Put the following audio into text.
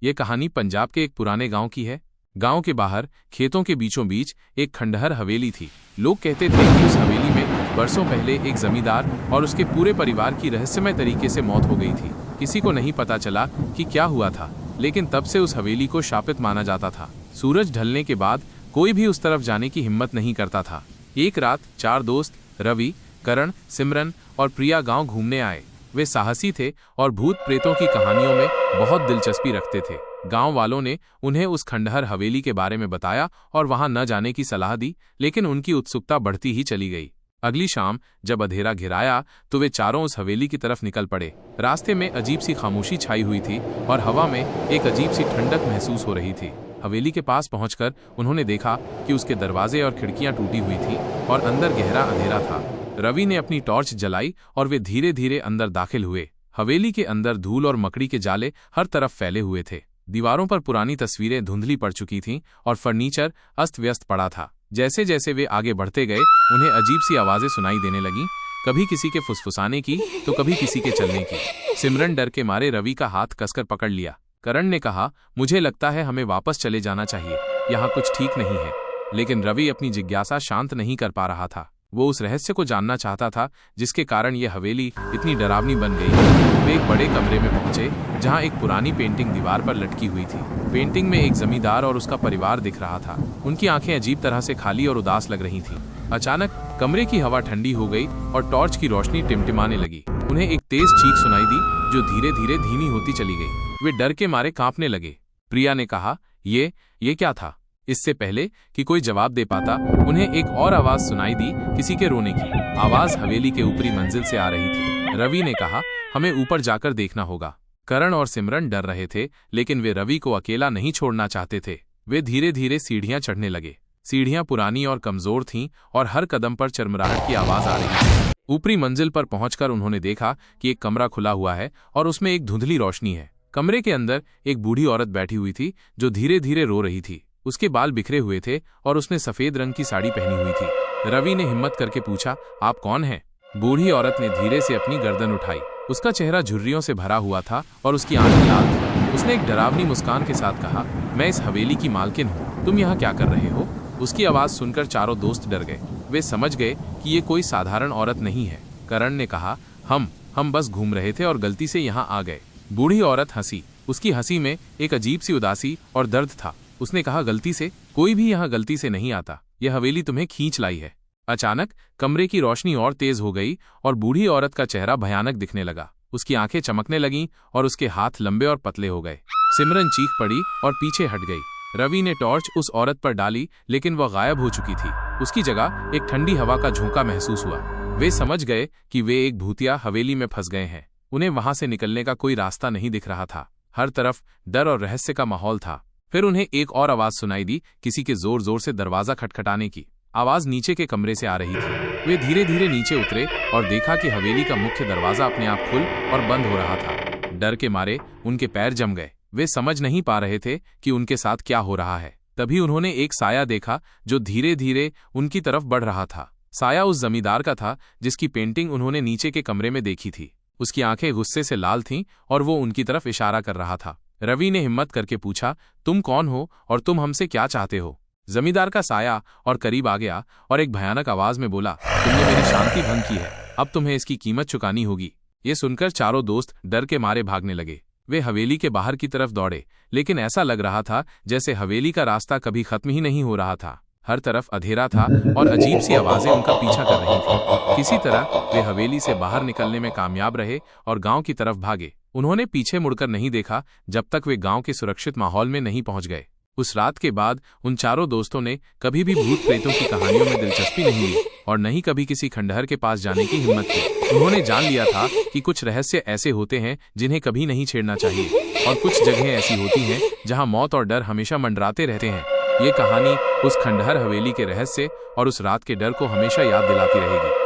ये कहानी पंजाब के एक पुराने गांव की है। गांव के बाहर खेतों के बीचों बीच एक खंडहर हवेली थी। लोग कहते थे कि उस हवेली में बरसों पहले एक जमींदार और उसके पूरे परिवार की रहस्यमय तरीके से मौत हो गई थी। किसी को नहीं पता चला कि क्या हुआ था, लेकिन तब से उस हवेली को शापित माना जाता था। सूरज ढलने के बाद कोई भी उस तरफ जाने की हिम्मत नहीं करता था। एक रात 4 दोस्त रवि, करण, सिमरन और प्रिया गांव घूमने आए। वे साहसी थे और भूत प्रेतों की कहानियों में बहुत दिलचस्पी रखते थे। गांव वालों ने उन्हें उस खंडहर हवेली के बारे में बताया और वहां न जाने की सलाह दी, लेकिन उनकी उत्सुकता बढ़ती ही चली गई। अगली शाम जब अंधेरा घिराया तो वे चारों उस हवेली की तरफ निकल पड़े। रास्ते में अजीब सी खामोशी छाई हुई थी और हवा में एक अजीब सी ठंडक महसूस हो रही थी। हवेली के पास पहुंचकर उन्होंने देखा कि उसके दरवाजे और खिड़कियां टूटी हुई थी और अंदर गहरा अंधेरा था। रवि ने अपनी टॉर्च जलाई और वे धीरे धीरे अंदर दाखिल हुए। हवेली के अंदर धूल और मकड़ी के जाले हर तरफ फैले हुए थे। दीवारों पर पुरानी तस्वीरें धुंधली पड़ चुकी थीं और फर्नीचर अस्त व्यस्त पड़ा था। जैसे जैसे वे आगे बढ़ते गए उन्हें अजीब सी आवाजें सुनाई देने लगीं, कभी किसी के फुसफुसाने की तो कभी किसी के चलने की। सिमरन डर के मारे रवि का हाथ कसकर पकड़ लिया। करण ने कहा, मुझे लगता है हमें वापस चले जाना चाहिए, यहाँ कुछ ठीक नहीं है। लेकिन रवि अपनी जिज्ञासा शांत नहीं कर पा रहा था। वो उस रहस्य को जानना चाहता था जिसके कारण ये हवेली इतनी डरावनी बन गई। वे एक बड़े कमरे में पहुंचे जहां एक पुरानी पेंटिंग दीवार पर लटकी हुई थी। पेंटिंग में एक जमींदार और उसका परिवार दिख रहा था। उनकी आंखें अजीब तरह से खाली और उदास लग रही थीं। अचानक कमरे की हवा ठंडी हो गई और टॉर्च की रोशनी टिमटिमाने लगी। उन्हें एक तेज चीख सुनाई दी जो धीरे धीरे धीमी होती चली गई। वे डर के मारे कांपने लगे। प्रिया ने कहा, ये क्या था? इससे पहले कि कोई जवाब दे पाता उन्हें एक और आवाज सुनाई दी, किसी के रोने की। आवाज हवेली के ऊपरी मंजिल से आ रही थी। रवि ने कहा, हमें ऊपर जाकर देखना होगा। करण और सिमरन डर रहे थे, लेकिन वे रवि को अकेला नहीं छोड़ना चाहते थे। वे धीरे धीरे सीढ़ियां चढ़ने लगे। सीढ़ियां पुरानी और कमजोर थीं और हर कदम पर चरमराहट की आवाज आ रही थी। ऊपरी मंजिल पर पहुंचकर उन्होंने देखा कि एक कमरा खुला हुआ है और उसमें एक धुंधली रोशनी है। कमरे के अंदर एक बूढ़ी औरत बैठी हुई थी जो धीरे धीरे रो रही थी। उसके बाल बिखरे हुए थे और उसने सफेद रंग की साड़ी पहनी हुई थी। रवि ने हिम्मत करके पूछा, आप कौन हैं? बूढ़ी औरत ने धीरे से अपनी गर्दन उठाई। उसका चेहरा झुर्रियों से भरा हुआ था और उसकी आंखें लाल थीं। उसने एक डरावनी मुस्कान के साथ कहा, मैं इस हवेली की मालकिन हूँ, तुम यहाँ क्या कर रहे हो? उसकी आवाज सुनकर चारों दोस्त डर गए। वे समझ गए कि ये कोई साधारण औरत नहीं है। करण ने कहा, हम बस घूम रहे थे और गलती से यहाँ आ गए। बूढ़ी औरत हंसी। उसकी हंसी में एक अजीब सी उदासी और दर्द था। उसने कहा, गलती से? कोई भी यहाँ गलती से नहीं आता। यह हवेली तुम्हें खींच लाई है। अचानक कमरे की रोशनी और तेज हो गई और बूढ़ी औरत का चेहरा भयानक दिखने लगा। उसकी आंखें चमकने लगीं और उसके हाथ लंबे और पतले हो गए। सिमरन चीख पड़ी और पीछे हट गई। रवि ने टॉर्च उस औरत पर डाली, लेकिन वह गायब हो चुकी थी। उसकी जगह एक ठंडी हवा का झोंका महसूस हुआ। वे समझ गए कि वे एक भूतिया हवेली में फंस गए हैं। उन्हें वहां से निकलने का कोई रास्ता नहीं दिख रहा था। हर तरफ डर और रहस्य का माहौल था। फिर उन्हें एक और आवाज सुनाई दी, किसी के जोर जोर से दरवाजा खटखटाने की। आवाज नीचे के कमरे से आ रही थी। वे धीरे धीरे नीचे उतरे और देखा कि हवेली का मुख्य दरवाजा अपने आप खुल और बंद हो रहा था। डर के मारे उनके पैर जम गए। वे समझ नहीं पा रहे थे कि उनके साथ क्या हो रहा है। तभी उन्होंने एक साया देखा जो धीरे धीरे उनकी तरफ बढ़ रहा था। साया उस जमींदार का था जिसकी पेंटिंग उन्होंने नीचे के कमरे में देखी थी। उसकी आंखें गुस्से से लाल थीं और वो उनकी तरफ इशारा कर रहा था। रवि ने हिम्मत करके पूछा, तुम कौन हो और तुम हमसे क्या चाहते हो? जमींदार का साया और करीब आ गया और एक भयानक आवाज में बोला, तुमने मेरी शांति भंग की है, अब तुम्हें इसकी कीमत चुकानी होगी। ये सुनकर चारों दोस्त डर के मारे भागने लगे। वे हवेली के बाहर की तरफ दौड़े, लेकिन ऐसा लग रहा था जैसे हवेली का रास्ता कभी खत्म ही नहीं हो रहा था। हर तरफ अंधेरा था और अजीब सी आवाजें उनका पीछा कर रही थीं। किसी तरह वे हवेली से बाहर निकलने में कामयाब रहे और गांव की तरफ भागे। उन्होंने पीछे मुड़कर नहीं देखा जब तक वे गांव के सुरक्षित माहौल में नहीं पहुंच गए। उस रात के बाद उन चारों दोस्तों ने कभी भी भूत प्रेतों की कहानियों में दिलचस्पी नहीं ली और न ही कभी किसी खंडहर के पास जाने की हिम्मत की। उन्होंने जान लिया था कि कुछ रहस्य ऐसे होते हैं जिन्हें कभी नहीं छेड़ना चाहिए और कुछ जगहें ऐसी होती हैं जहां मौत और डर हमेशा मंडराते रहते हैं। ये कहानी उस खंडहर हवेली के रहस्य और उस रात के डर को हमेशा याद दिलाती रहेगी।